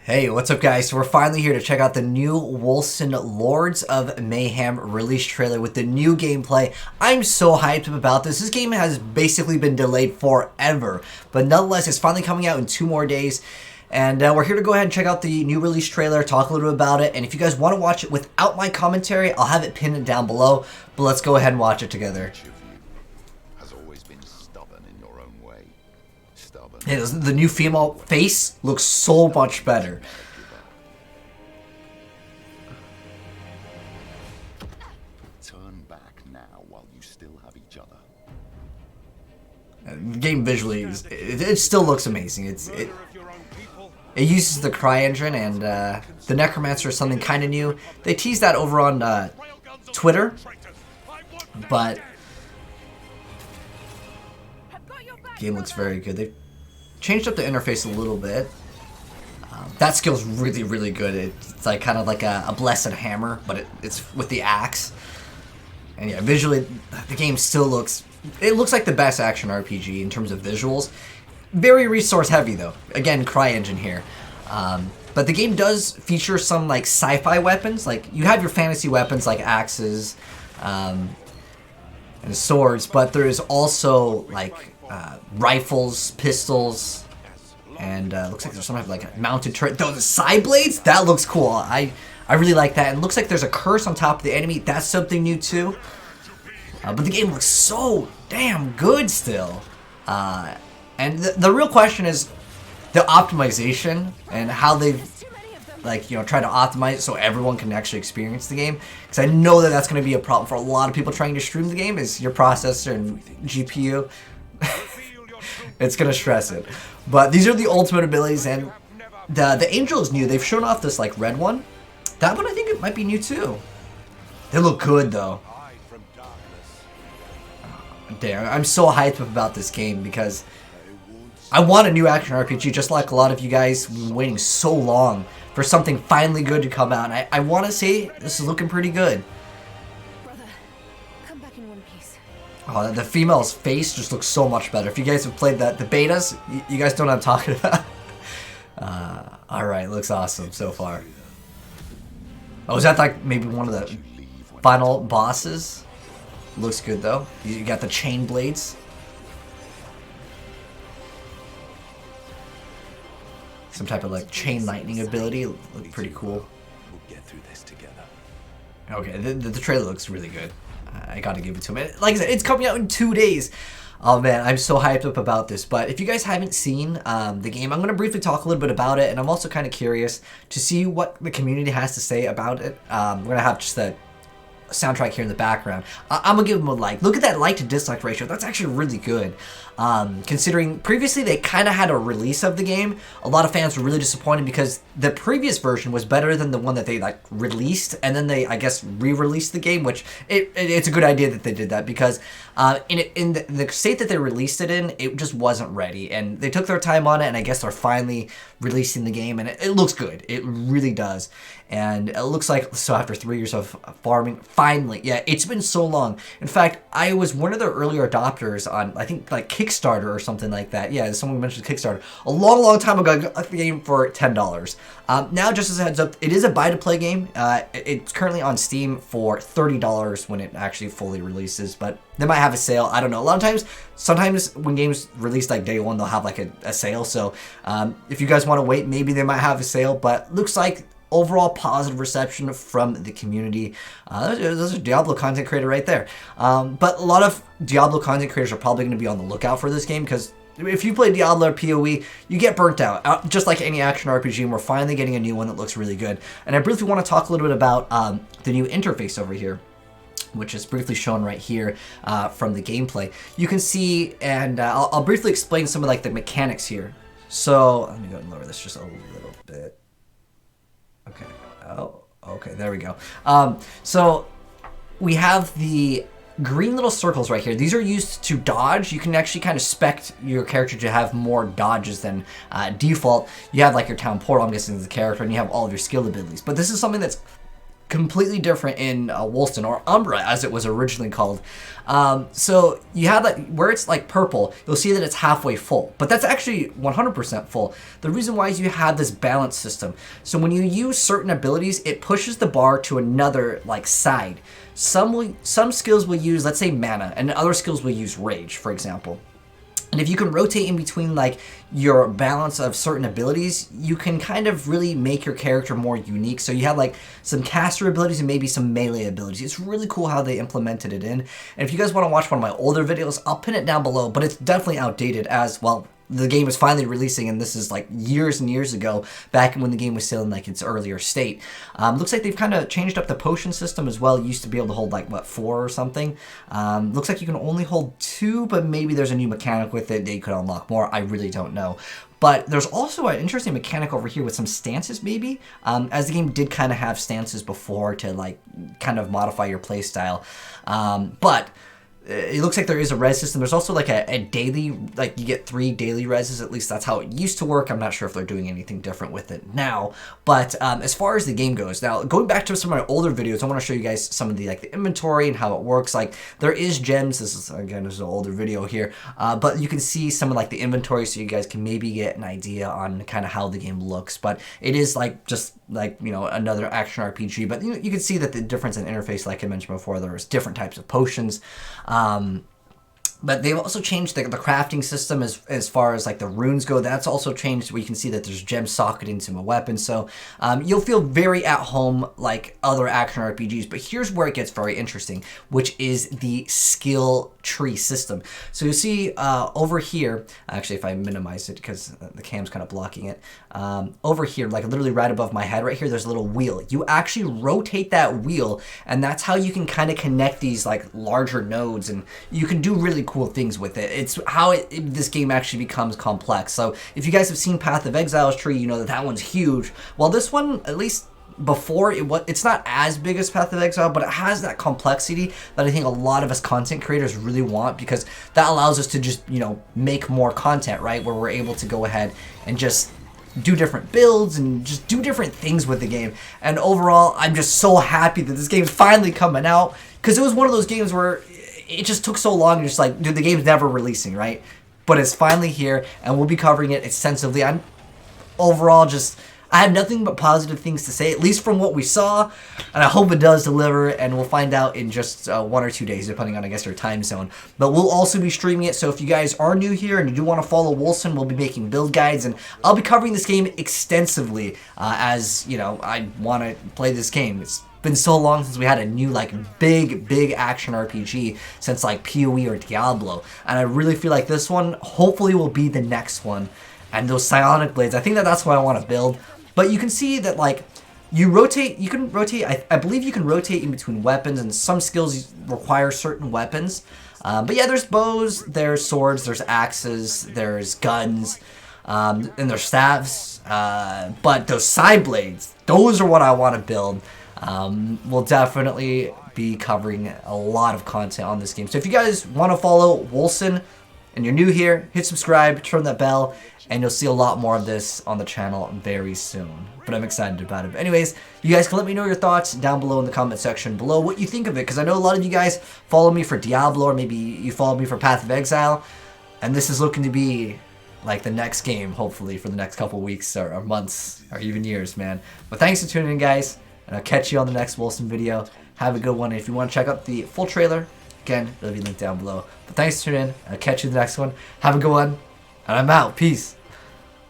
Hey, what's up guys? So we're finally here to check out the new Wolcen Lords of Mayhem release trailer with the new gameplay. I'm so hyped about this. This game has basically been delayed forever, but nonetheless, it's finally coming out in 2 more days. And we're here to go ahead and check out the new release trailer, talk a little bit about it, and if you guys want to watch it without my commentary, I'll have it pinned down below, but let's go ahead and watch it together. Yeah, the new female face looks so much better. Turn back now while you still have each other. The game visually, it still looks amazing. It uses the Cry engine, and the Necromancer is something kind of new. They teased that over on Twitter, but the game looks very good. They changed up the interface a little bit. That skill's really, really good. It's like kind of like a blessed hammer, but it's with the axe. And yeah, visually, the game still looks like the best action RPG in terms of visuals. Very resource heavy though. Again, Cry engine here. But the game does feature some like sci-fi weapons. Like you have your fantasy weapons like axes and swords, but there is also like rifles, pistols, and looks like there's some type of like a mounted turret. Those side blades, that looks cool. I really like that. And it looks like there's a curse on top of the enemy. That's something new too. But the game looks so damn good still. And the real question is the optimization and how they've tried to optimize it so everyone can actually experience the game. Because I know that that's going to be a problem for a lot of people trying to stream the game. Is your processor and GPU. It's gonna stress it. But these are the ultimate abilities, and the angel is new. They've shown off this like red one. That one I think it might be new too. They look good though. Damn, I'm so hyped about this game because I want a new action RPG, just like a lot of you guys have been waiting so long for something finally good to come out. And I want to say this is looking pretty good. Oh, the female's face just looks so much better. If you guys have played the betas, you guys know what I'm talking about. Alright, looks awesome so far. Oh, is that like maybe one of the final bosses? Looks good though. You got the chain blades. Some type of like chain lightning ability. Look pretty cool. We'll get through this together. Okay, the trailer looks really good. I gotta give it to him. Like I said, it's coming out in 2 days. Oh man, I'm so hyped up about this. But if you guys haven't seen the game, I'm gonna briefly talk a little bit about it, and I'm also kind of curious to see what the community has to say about it. We're gonna have just the soundtrack here in the background. I'm gonna give them a like. Look at that like to dislike ratio. That's actually really good. Considering previously they kind of had a release of the game, a lot of fans were really disappointed because the previous version was better than the one that they like released, and then they, I guess, re-released the game, which it's a good idea that they did that because in the state that they released it in, it just wasn't ready, and they took their time on it, and I guess they're finally releasing the game, and it looks good. It really does. And it looks like, so after 3 years of farming, finally, yeah, it's been so long. In fact, I was one of the earlier adopters on, I think, like Kickstarter or something like that. Yeah, someone mentioned Kickstarter. A long, long time ago, I got the game for $10. Now, just as a heads up, it is a buy-to-play game. It's currently on Steam for $30 when it actually fully releases, but they might have a sale. I don't know. A lot of times, sometimes when games release like day one, they'll have like a sale. So if you guys want to wait, maybe they might have a sale, but looks like overall positive reception from the community. Those are Diablo content creator right there. But a lot of Diablo content creators are probably going to be on the lookout for this game because if you play Diablo or PoE, you get burnt out. Just like any action RPG, and we're finally getting a new one that looks really good. And I briefly want to talk a little bit about the new interface over here, which is briefly shown right here from the gameplay. You can see, and I'll briefly explain some of like the mechanics here. So let me go and lower this just a little bit. Okay. Oh, okay. There we go. So we have the green little circles right here. These are used to dodge. You can actually kind of spec your character to have more dodges than default. You have like your town portal, I'm guessing, is the character, and you have all of your skill abilities. But this is something that's completely different in Wolcen, or Umbra as it was originally called. So you have that where it's like purple, you'll see that it's halfway full, but that's actually 100% full. The reason why is you have this balance system. So when you use certain abilities, it pushes the bar to another like side. Some skills will use, let's say, mana, and other skills will use rage, for example. And if you can rotate in between like your balance of certain abilities, you can kind of really make your character more unique. So you have like some caster abilities and maybe some melee abilities. It's really cool how they implemented it in. And if you guys want to watch one of my older videos, I'll pin it down below, but it's definitely outdated as well. The game is finally releasing, and this is like years and years ago, back when the game was still in like its earlier state. Looks like they've kind of changed up the potion system as well. It used to be able to hold like, what, 4 or something. Looks like you can only hold 2, but maybe there's a new mechanic with it. They could unlock more. I really don't know. But there's also an interesting mechanic over here with some stances, maybe, as the game did kind of have stances before to like kind of modify your playstyle. But it looks like there is a res system. There's also like a daily, like you get 3 daily reses. At least that's how it used to work. I'm not sure if they're doing anything different with it now. But as far as the game goes, now going back to some of my older videos, I want to show you guys some of the like the inventory and how it works. Like there is gems. This is again, this is an older video here, but you can see some of like the inventory, so you guys can maybe get an idea on kind of how the game looks. But it is like just like, you know, another action RPG. But you can see that the difference in interface, like I mentioned before, there's different types of potions. But they've also changed the crafting system as far as like the runes go. That's also changed, where you can see that there's gems socketed into a weapon. So you'll feel very at home like other action RPGs. But here's where it gets very interesting, which is the skill tree system. So you see over here, actually if I minimize it because the cam's kind of blocking it, over here, like literally right above my head right here, there's a little wheel. You actually rotate that wheel, and that's how you can kind of connect these like larger nodes, and you can do really cool things with it. It's how this game actually becomes complex. So if you guys have seen Path of Exile's tree, you know that one's huge. Well, this one, at least before, it's not as big as Path of Exile, but it has that complexity that I think a lot of us content creators really want, because that allows us to just, you know, make more content, right? Where we're able to go ahead and just do different builds and just do different things with the game. And overall, I'm just so happy that this game's finally coming out, because it was one of those games where it just took so long, just like, dude, the game's never releasing, right? But it's finally here, and we'll be covering it extensively. I'm overall just, I have nothing but positive things to say, at least from what we saw, and I hope it does deliver, and we'll find out in just 1 or 2 days, depending on, I guess, your time zone. But we'll also be streaming it, so if you guys are new here and you do want to follow Wolcen, we'll be making build guides, and I'll be covering this game extensively, as, you know, I want to play this game. It's been so long since we had a new like big action RPG since like PoE or Diablo, and I really feel like this one hopefully will be the next one. And those psionic blades, I think that's what I want to build. But you can see that like you can rotate, I believe you can rotate in between weapons, and some skills require certain weapons. But yeah, there's bows, there's swords, there's axes, there's guns, and there's staves. But those side blades, those are what I want to build. We'll definitely be covering a lot of content on this game. So if you guys want to follow Wolcen and you're new here, hit subscribe, turn that bell, and you'll see a lot more of this on the channel very soon. But I'm excited about it. But anyways, you guys can let me know your thoughts down below in the comment section below, what you think of it, because I know a lot of you guys follow me for Diablo, or maybe you follow me for Path of Exile, and this is looking to be like the next game, hopefully, for the next couple weeks or months or even years, man. But thanks for tuning in, guys. And I'll catch you on the next Wolcen video. Have a good one. And if you want to check out the full trailer, again, it'll be linked down below. But thanks for tuning in. I'll catch you in the next one. Have a good one. And I'm out. Peace.